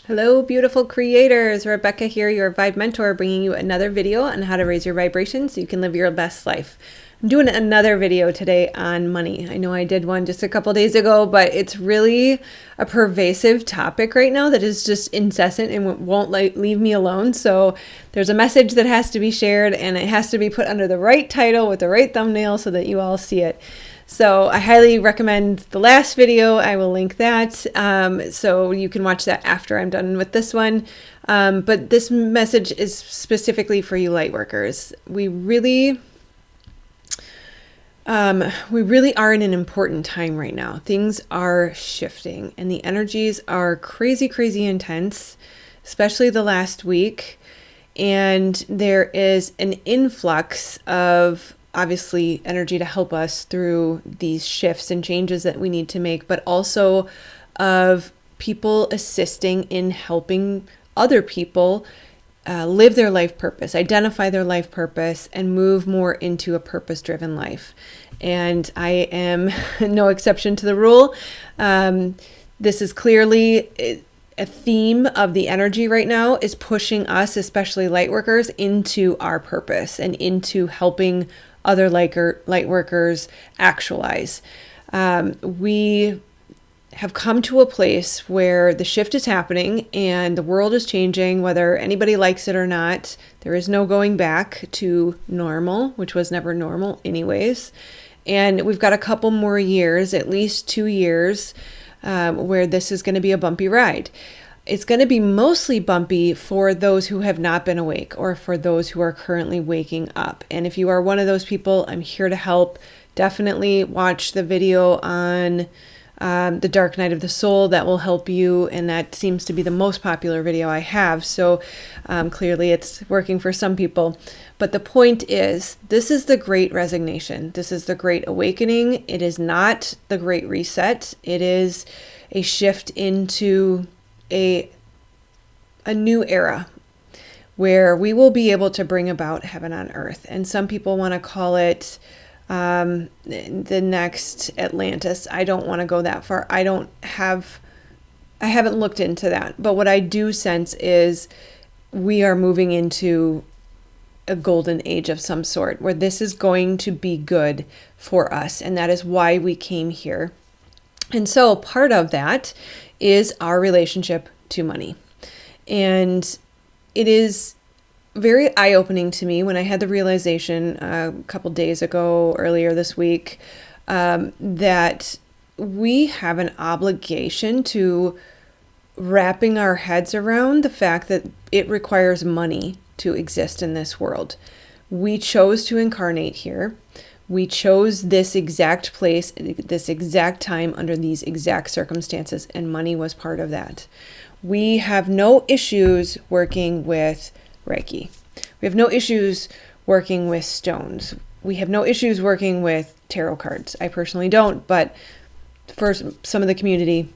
Hello, beautiful creators. Rebecca here, your Vibe Mentor, bringing you another video on how to raise your vibration so you can live your best life. I'm doing another video today on money. I know I did one just a couple days ago, but it's really a pervasive topic right now that is just incessant and won't leave me alone. So there's a message that has to be shared, and it has to be put under the right title with the right thumbnail so that you all see it. So I highly recommend the last video. I will link that so you can watch that after I'm done with this one. But this message is specifically for you light workers. We really are in an important time right now. Things are shifting and the energies are crazy, crazy intense, especially the last week. And there is an influx of obviously energy to help us through these shifts and changes that we need to make, but also of people assisting in helping other people live their life purpose, identify their life purpose, and move more into a purpose-driven life. And I am no exception to the rule. This is clearly a theme of the energy right now, is pushing us, especially light workers, into our purpose and into helping other light workers actualize. We have come to a place where the shift is happening and the world is changing, whether anybody likes it or not. There is no going back to normal, which was never normal anyways. And we've got a couple more years, at least 2 years, where this is going to be a bumpy ride. It's going to be mostly bumpy for those who have not been awake or for those who are currently waking up. And if you are one of those people, I'm here to help. Definitely watch the video on the Dark Night of the Soul. That will help you. And that seems to be the most popular video I have. So clearly it's working for some people. But the point is, this is the Great Resignation. This is the Great Awakening. It is not the Great Reset. It is a shift into a new era where we will be able to bring about heaven on earth. And some people want to call it the next Atlantis. I don't want to go that far. I haven't looked into that. But what I do sense is we are moving into a golden age of some sort where this is going to be good for us. And that is why we came here. And so part of that is our relationship to money. And it is very eye-opening to me when I had the realization a couple days ago, earlier this week, that we have an obligation to wrapping our heads around the fact that it requires money to exist in this world. We chose to incarnate here. We chose this exact place, this exact time, under these exact circumstances, and money was part of that. We have no issues working with Reiki. We have no issues working with stones. We have no issues working with tarot cards. I personally don't, but for some of the community,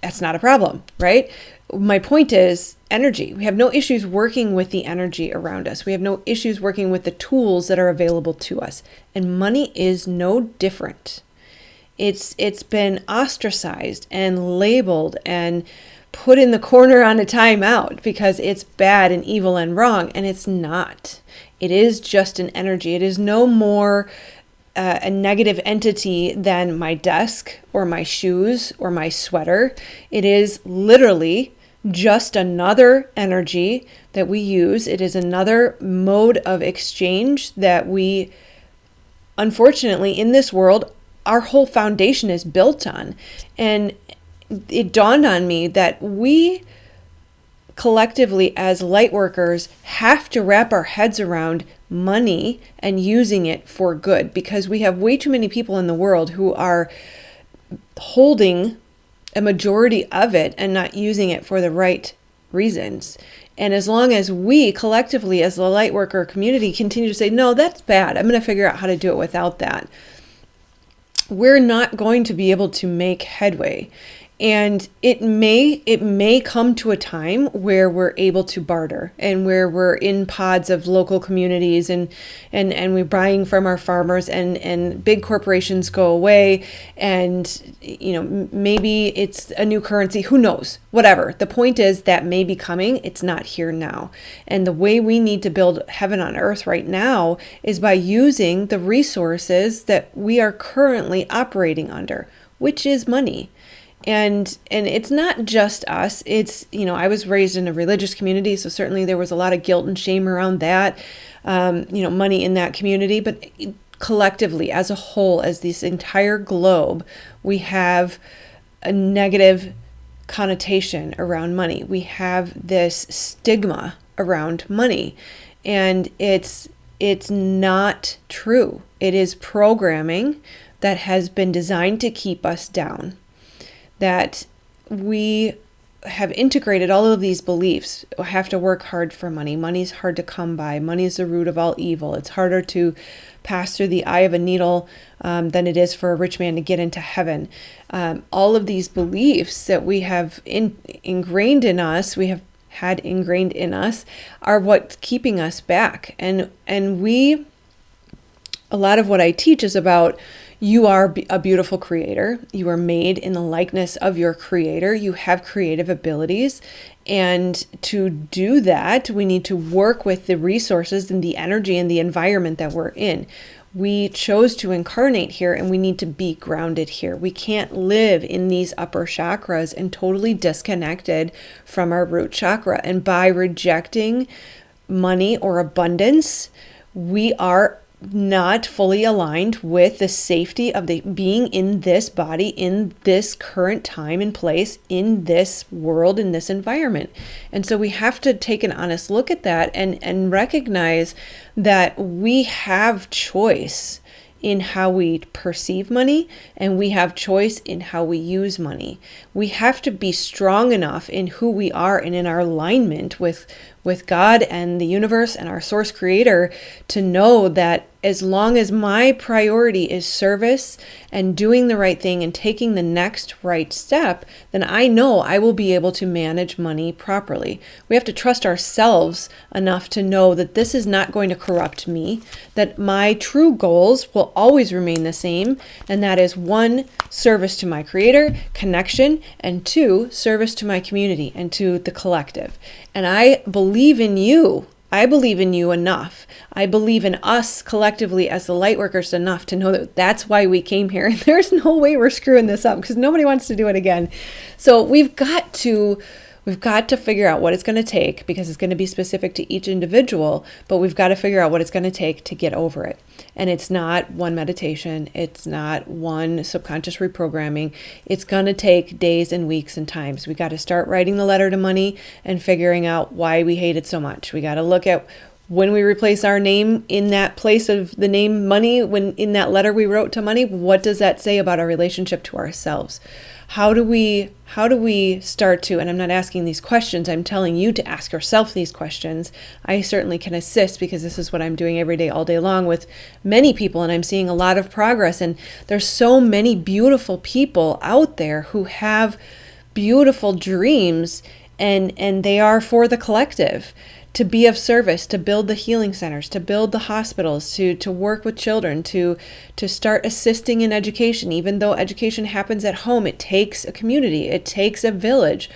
that's not a problem, right? My point is energy. We have no issues working with the energy around us. We have no issues working with the tools that are available to us. And money is no different. It's been ostracized and labeled and put in the corner on a timeout because it's bad and evil and wrong. And it's not. It is just an energy. It is no more a negative entity than my desk or my shoes or my sweater. It is literally just another energy that we use. It is another mode of exchange that we, unfortunately, in this world, our whole foundation is built on. And it dawned on me that we collectively as light workers have to wrap our heads around money and using it for good, because we have way too many people in the world who are holding a majority of it and not using it for the right reasons. And as long as we collectively as the light worker community continue to say, no, that's bad, I'm going to figure out how to do it without that, we're not going to be able to make headway. And it may come to a time where we're able to barter, and where we're in pods of local communities, and we're buying from our farmers, and big corporations go away, and maybe it's a new currency, who knows, whatever. The point is that may be coming, it's not here now. And the way we need to build heaven on earth right now is by using the resources that we are currently operating under, which is money. And it's not just us. It's, I was raised in a religious community, so certainly there was a lot of guilt and shame around that, money in that community. But collectively, as a whole, as this entire globe, we have a negative connotation around money. We have this stigma around money, and it's not true. It is programming that has been designed to keep us down. That we have integrated all of these beliefs. We have to work hard for money. Money's hard to come by. Money is the root of all evil. It's harder to pass through the eye of a needle than it is for a rich man to get into heaven. All of these beliefs that we have ingrained in us, we have had ingrained in us, are what's keeping us back. And a lot of what I teach is about, you are a beautiful creator. You are made in the likeness of your creator. You have creative abilities. And to do that, we need to work with the resources and the energy and the environment that we're in. We chose to incarnate here, and we need to be grounded here. We can't live in these upper chakras and totally disconnected from our root chakra. And by rejecting money or abundance, we are not fully aligned with the safety of the being in this body, in this current time and place, in this world, in this environment. And so we have to take an honest look at that and recognize that we have choice in how we perceive money, and we have choice in how we use money. We have to be strong enough in who we are and in our alignment with God and the universe and our source creator to know that as long as my priority is service and doing the right thing and taking the next right step, then I know I will be able to manage money properly. We have to trust ourselves enough to know that this is not going to corrupt me, that my true goals will always remain the same, and that is 1, service to my creator, connection, and 2, service to my community and to the collective. And I believe in you. I believe in you enough. I believe in us collectively as the Lightworkers enough to know that that's why we came here. There's no way we're screwing this up because nobody wants to do it again. So we've got to figure out what it's going to take, because it's going to be specific to each individual, but we've got to figure out what it's going to take to get over it. And it's not one meditation. It's not one subconscious reprogramming. It's going to take days and weeks and times. We got to start writing the letter to money and figuring out why we hate it so much. We got to look at when we replace our name in that place of the name money, when in that letter we wrote to money, what does that say about our relationship to ourselves? How do we start to, and I'm not asking these questions, I'm telling you to ask yourself these questions. I certainly can assist because this is what I'm doing every day, all day long with many people, and I'm seeing a lot of progress. And there's so many beautiful people out there who have beautiful dreams, and they are for the collective. To be of service, to build the healing centers, to build the hospitals, to work with children, to start assisting in education. Even though education happens at home, it takes a community, it takes a village.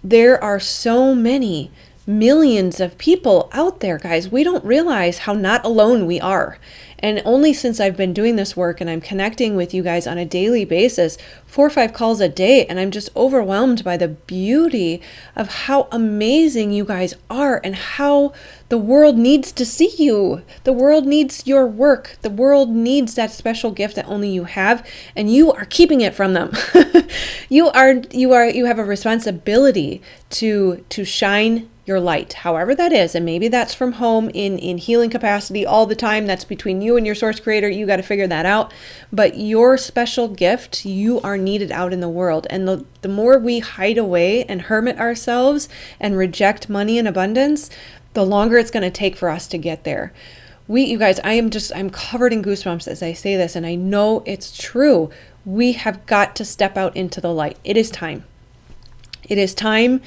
There are so many millions of people out there, guys. We don't realize how not alone we are. And only since I've been doing this work and I'm connecting with you guys on a daily basis, 4 or 5 calls a day, and I'm just overwhelmed by the beauty of how amazing you guys are and how the world needs to see you. The world needs your work. The world needs that special gift that only you have, and you are keeping it from them. You have a responsibility to shine your light, however that is. And maybe that's from home in healing capacity all the time. That's between you and your source creator. You got to figure that out. But your special gift, you are needed out in the world. And the more we hide away and hermit ourselves and reject money and abundance, the longer it's going to take for us to get there. You guys, I'm covered in goosebumps as I say this, and I know it's true. We have got to step out into the light. It is time. It is time.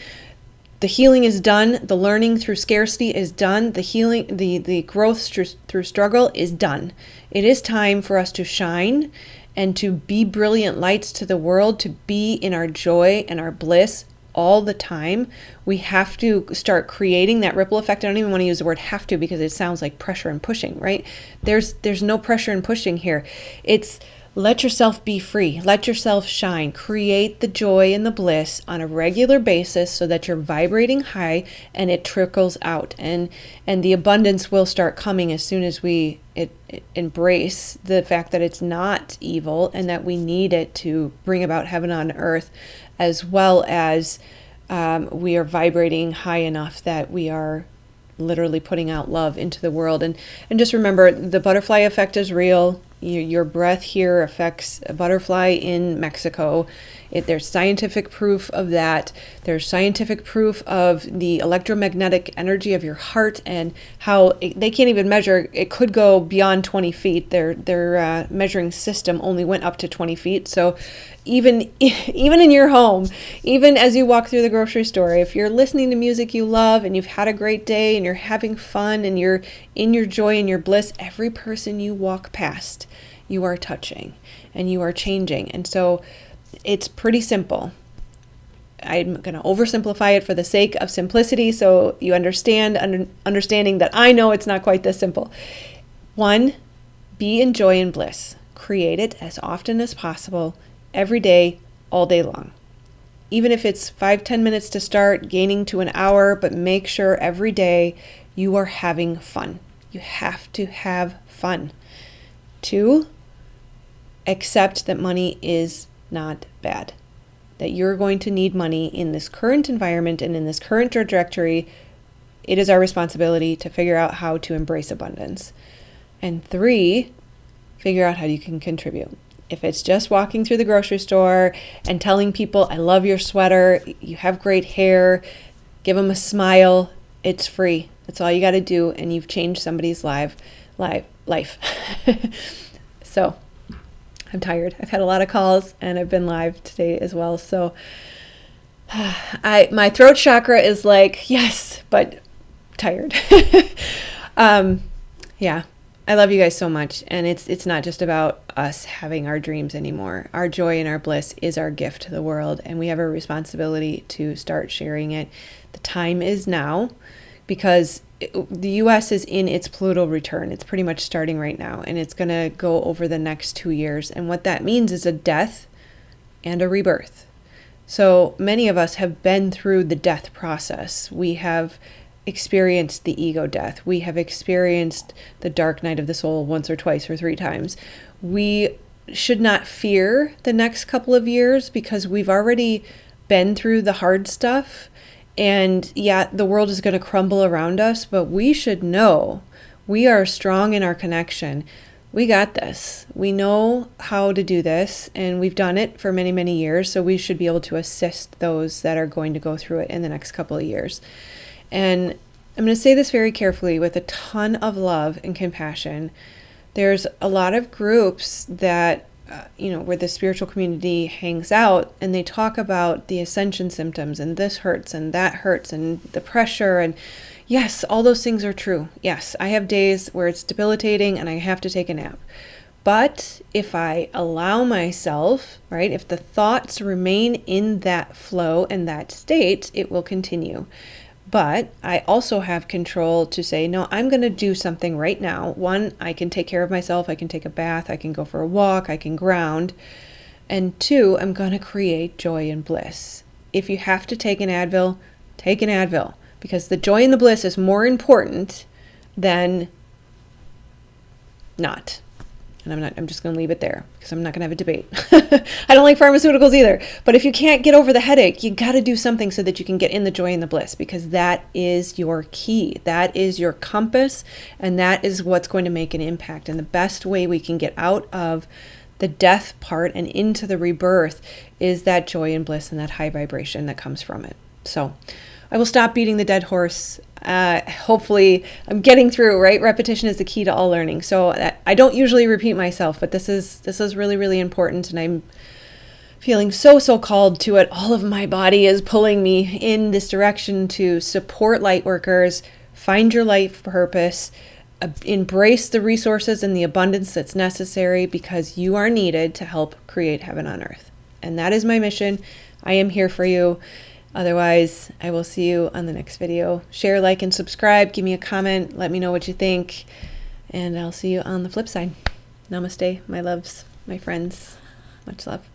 The healing is done. The learning through scarcity is done. The healing, the growth through struggle is done. It is time for us to shine and to be brilliant lights to the world, to be in our joy and our bliss all the time. We have to start creating that ripple effect. I don't even want to use the word have to, because it sounds like pressure and pushing, right? There's no pressure and pushing here. It's let yourself be free. Let yourself shine. Create the joy and the bliss on a regular basis so that you're vibrating high and it trickles out. And the abundance will start coming as soon as we embrace the fact that it's not evil and that we need it to bring about heaven on earth, as well as we are vibrating high enough that we are literally putting out love into the world. And just remember, the butterfly effect is real. Your breath here affects a butterfly in Mexico. There's scientific proof of that. There's scientific proof of the electromagnetic energy of your heart and how they can't even measure. It could go beyond 20 feet. Their measuring system only went up to 20 feet. So even in your home, even as you walk through the grocery store, if you're listening to music you love and you've had a great day and you're having fun and you're in your joy and your bliss, every person you walk past, you are touching and you are changing. And so it's pretty simple. I'm going to oversimplify it for the sake of simplicity, so you understanding that I know it's not quite this simple. 1, be in joy and bliss. Create it as often as possible, every day, all day long. Even if it's 5-10 minutes to start, gaining to an hour, but make sure every day you are having fun. You have to have fun. 2, accept that money is not bad, that you're going to need money in this current environment and in this current trajectory. It is our responsibility to figure out how to embrace abundance. And 3, figure out how you can contribute. If it's just walking through the grocery store and telling people, I love your sweater, you have great hair, give them a smile, it's free. That's all you got to do, and you've changed somebody's life. So I'm tired. I've had a lot of calls and I've been live today as well. So my throat chakra is like, yes, but tired. Yeah, I love you guys so much. And it's not just about us having our dreams anymore. Our joy and our bliss is our gift to the world, and we have a responsibility to start sharing it. The time is now, because the U.S. is in its Pluto return. It's pretty much starting right now, and it's going to go over the next 2 years. And what that means is a death and a rebirth. So many of us have been through the death process. We have experienced the ego death. We have experienced the dark night of the soul once or twice or 3 times. We should not fear the next couple of years, because we've already been through the hard stuff. And yeah, the world is going to crumble around us, but we should know we are strong in our connection. We got this. We know how to do this, and we've done it for many, many years. So we should be able to assist those that are going to go through it in the next couple of years. And I'm going to say this very carefully with a ton of love and compassion. There's a lot of groups that where the spiritual community hangs out, and they talk about the ascension symptoms and this hurts and that hurts and the pressure. And yes, all those things are true. Yes, I have days where it's debilitating and I have to take a nap. But if I allow myself, right, if the thoughts remain in that flow and that state, it will continue. But I also have control to say, no, I'm going to do something right now. 1, I can take care of myself. I can take a bath. I can go for a walk. I can ground. And 2, I'm going to create joy and bliss. If you have to take an Advil, take an Advil, because the joy and the bliss is more important than not. And I'm just going to leave it there, because I'm not going to have a debate. I don't like pharmaceuticals either. But if you can't get over the headache, you got to do something so that you can get in the joy and the bliss, because that is your key. That is your compass, and that is what's going to make an impact. And the best way we can get out of the death part and into the rebirth is that joy and bliss and that high vibration that comes from it. So I will stop beating the dead horse. Hopefully I'm getting through, right? Repetition is the key to all learning. So I don't usually repeat myself, but this is really, really important. And I'm feeling so called to it. All of my body is pulling me in this direction to support Lightworkers, find your life purpose, embrace the resources and the abundance that's necessary, because you are needed to help create heaven on earth. And that is my mission. I am here for you. Otherwise, I will see you on the next video. Share, like, and subscribe. Give me a comment. Let me know what you think. And I'll see you on the flip side. Namaste, my loves, my friends. Much love.